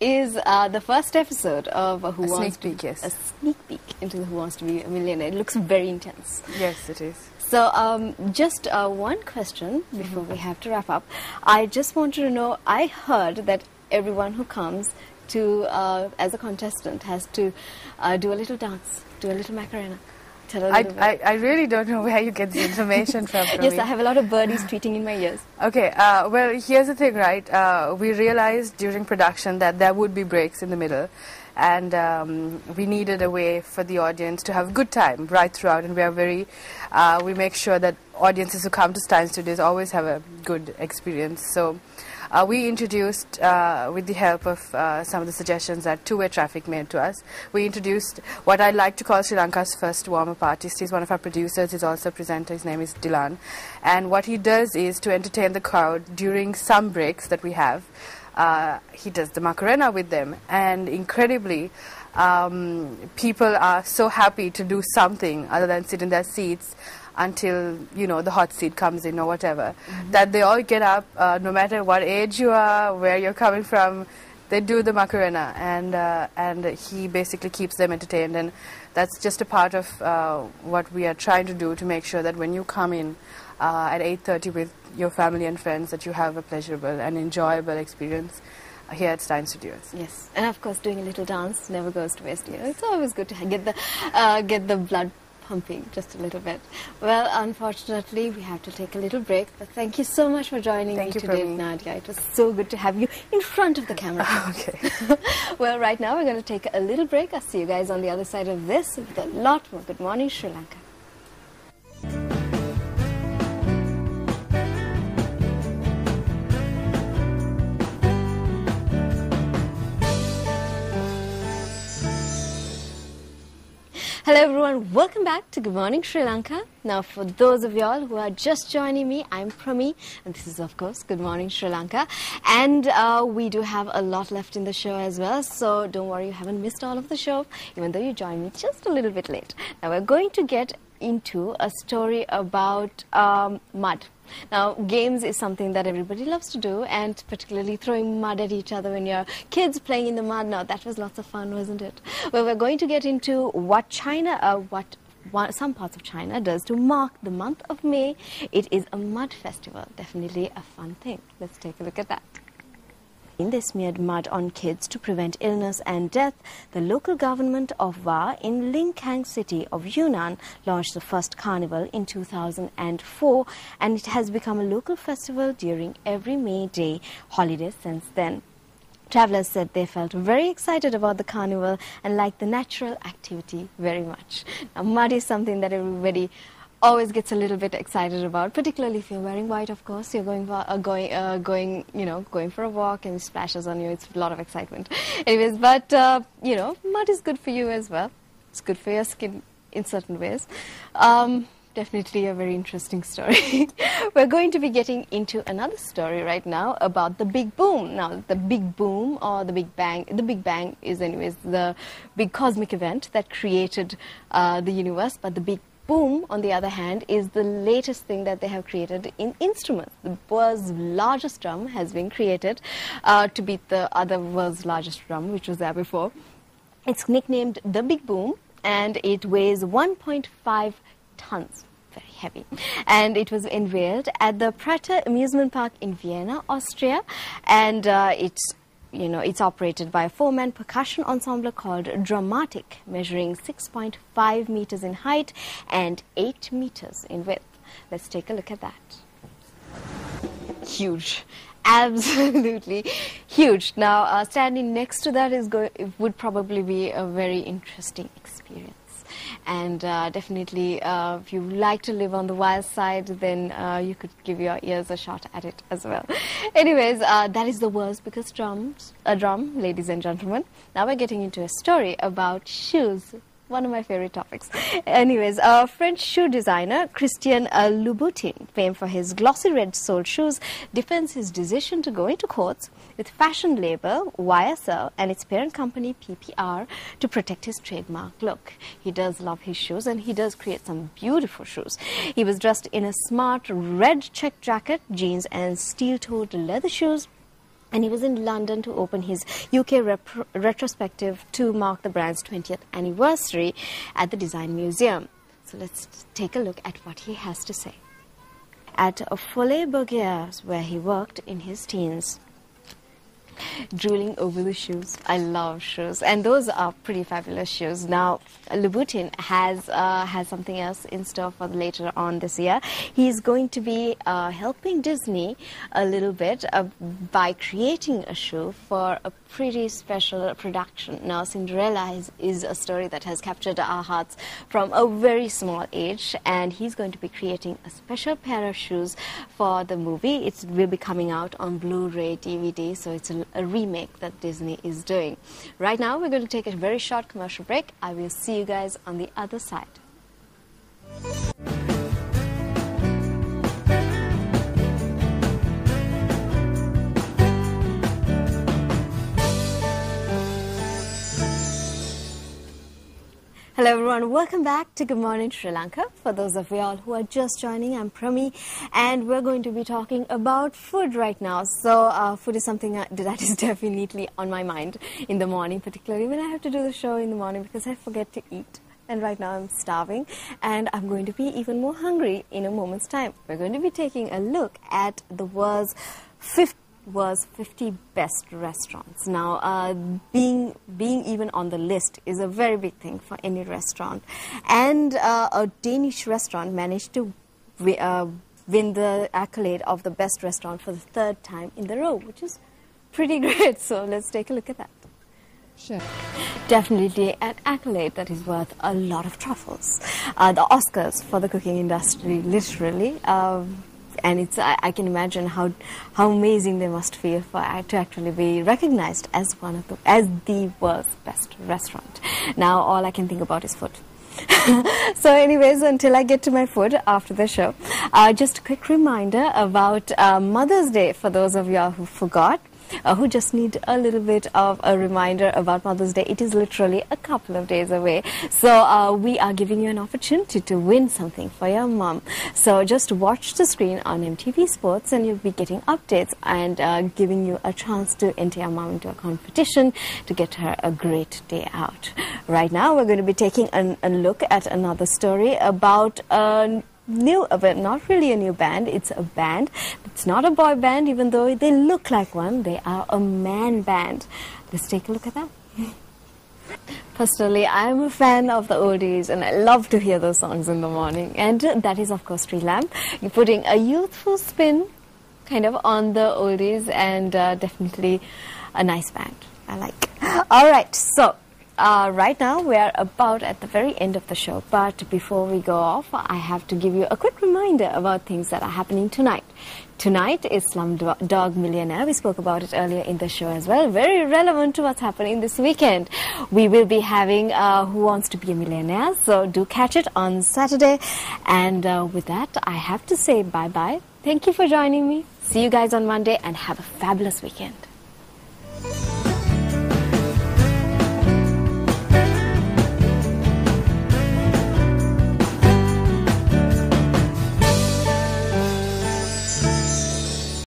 is the first episode of A sneak peek into the Who Wants to Be a Millionaire. It looks very intense. Yes, it is. So, just one question before we have to wrap up. I just wanted to know, I heard that everyone who comes to as a contestant has to do a little dance, do a little Macarena. I really don't know where you get the information from. Yes, I have a lot of birdies tweeting in my ears. Okay, well, here's the thing, right? We realized during production that there would be breaks in the middle, and we needed a way for the audience to have a good time right throughout, and we make sure that audiences who come to Stein Studios always have a good experience. So we introduced, with the help of some of the suggestions that two-way traffic made to us, we introduced what I like to call Sri Lanka's first warm-up artist. He's one of our producers, he's also a presenter, his name is Dilan. And what he does is to entertain the crowd during some breaks that we have. He does the Macarena with them, and incredibly, people are so happy to do something other than sit in their seats until, you know, the hot seat comes in or whatever, that they all get up, no matter what age you are, where you're coming from, they do the Macarena, and he basically keeps them entertained, and that's just a part of what we are trying to do to make sure that when you come in at 8:30 with your family and friends, that you have a pleasurable and enjoyable experience here at Stein Studios. Yes, and of course doing a little dance never goes to waste. You know, it's always good to get the blood pumping just a little bit. Well, unfortunately, we have to take a little break, but thank you so much for joining me today, Nadia. It was so good to have you in front of the camera. Okay. Well, right now we're going to take a little break. I'll see you guys on the other side of this with a lot more Good Morning Sri Lanka. Hello everyone, welcome back to Good Morning Sri Lanka. Now for those of y'all who are just joining me, I'm Prami, and this is of course Good Morning Sri Lanka. And we do have a lot left in the show as well, so don't worry, you haven't missed all of the show, even though you joined me just a little bit late. Now we're going to get into a story about mud. Now, games is something that everybody loves to do, and particularly throwing mud at each other when you're kids playing in the mud. Now, that was lots of fun, wasn't it? Well, we're going to get into what some parts of China does to mark the month of May. It is a mud festival. Definitely a fun thing. Let's take a look at that. They smeared mud on kids to prevent illness and death. The local government of Wa in Linkang city of Yunnan launched the first carnival in 2004, and it has become a local festival during every May Day holiday since then. Travelers said they felt very excited about the carnival and liked the natural activity very much. Now, mud is something that everybody always gets a little bit excited about, particularly if you're wearing white, of course. You're going for a walk and it splashes on you. It's a lot of excitement. Anyways, but, you know, mud is good for you as well. It's good for your skin in certain ways. Definitely a very interesting story. We're going to be getting into another story right now about the Big Boom. Now, the Big Boom or the Big Bang. The Big Bang is anyways the big cosmic event that created the universe, but the Big Boom, on the other hand, is the latest thing that they have created in instruments. The world's largest drum has been created to beat the other world's largest drum, which was there before. It's nicknamed the Big Boom, and it weighs 1.5 tons. Very heavy. And it was unveiled at the Prater Amusement Park in Vienna, Austria, and it's operated by a four-man percussion ensemble called Dramatic, measuring 6.5 meters in height and 8 meters in width. Let's take a look at that. Huge. Absolutely huge. Now, standing next to that would probably be a very interesting experience. And definitely, if you like to live on the wild side, then you could give your ears a shot at it as well. Anyways, that is the world's biggest drum, ladies and gentlemen. Now we're getting into a story about shoes. One of my favorite topics. Anyways, French shoe designer Christian Louboutin, famed for his glossy red-soled shoes, defends his decision to go into courts with fashion label YSL and its parent company PPR to protect his trademark look. He does love his shoes, and he does create some beautiful shoes. He was dressed in a smart red check jacket, jeans and steel-toed leather shoes. And he was in London to open his UK retrospective to mark the brand's 20th anniversary at the Design Museum. So let's take a look at what he has to say. At Folies-Bergère, where he worked in his teens. Drooling over the shoes. I love shoes, and those are pretty fabulous shoes. Now, Louboutin has something else in store for later on this year. He's going to be helping Disney a little bit by creating a shoe for a pretty special production. Now, Cinderella is a story that has captured our hearts from a very small age, and he's going to be creating a special pair of shoes for the movie. It will be coming out on Blu-ray DVD, so it's a remake that Disney is doing. Right now, we're going to take a very short commercial break. I will see you guys on the other side. Hello everyone, welcome back to Good Morning Sri Lanka. For those of y'all who are just joining, I'm Prami, and we're going to be talking about food right now. So food is something that is definitely on my mind in the morning, particularly when I have to do the show in the morning, because I forget to eat. And right now I'm starving, and I'm going to be even more hungry in a moment's time. We're going to be taking a look at the world's 50 best restaurants. Now, being even on the list is a very big thing for any restaurant. And a Danish restaurant managed to win the accolade of the best restaurant for the third time in the row, which is pretty great. So let's take a look at that. Sure. Definitely an accolade that is worth a lot of truffles. The Oscars for the cooking industry, literally. And it's, I can imagine how amazing they must feel to actually be recognized as as the world's best restaurant. Now all I can think about is food. So anyways, until I get to my food after the show, just a quick reminder about Mother's Day for those of y'all who forgot. Who just need a little bit of a reminder about Mother's Day. It is literally a couple of days away. So we are giving you an opportunity to win something for your mom. So just watch the screen on MTV Sports and you'll be getting updates and giving you a chance to enter your mom into a competition to get her a great day out. Right now we're going to be taking a look at another story about not really a new band. It's a band. It's not a boy band, even though they look like one. They are a man band. Let's take a look at that. Personally, I'm a fan of the oldies, and I love to hear those songs in the morning. And that is, of course, Tree Lamp. You're putting a youthful spin kind of on the oldies, and definitely a nice band. I like. All right, so right now we are about at the very end of the show, but before we go off, I have to give you a quick reminder about things that are happening tonight. Tonight is Slumdog Millionaire. We spoke about it earlier in the show as well. Very relevant to what's happening this weekend. We will be having Who Wants to Be a Millionaire, so do catch it on Saturday. And with that, I have to say bye-bye. Thank you for joining me. See you guys on Monday and have a fabulous weekend.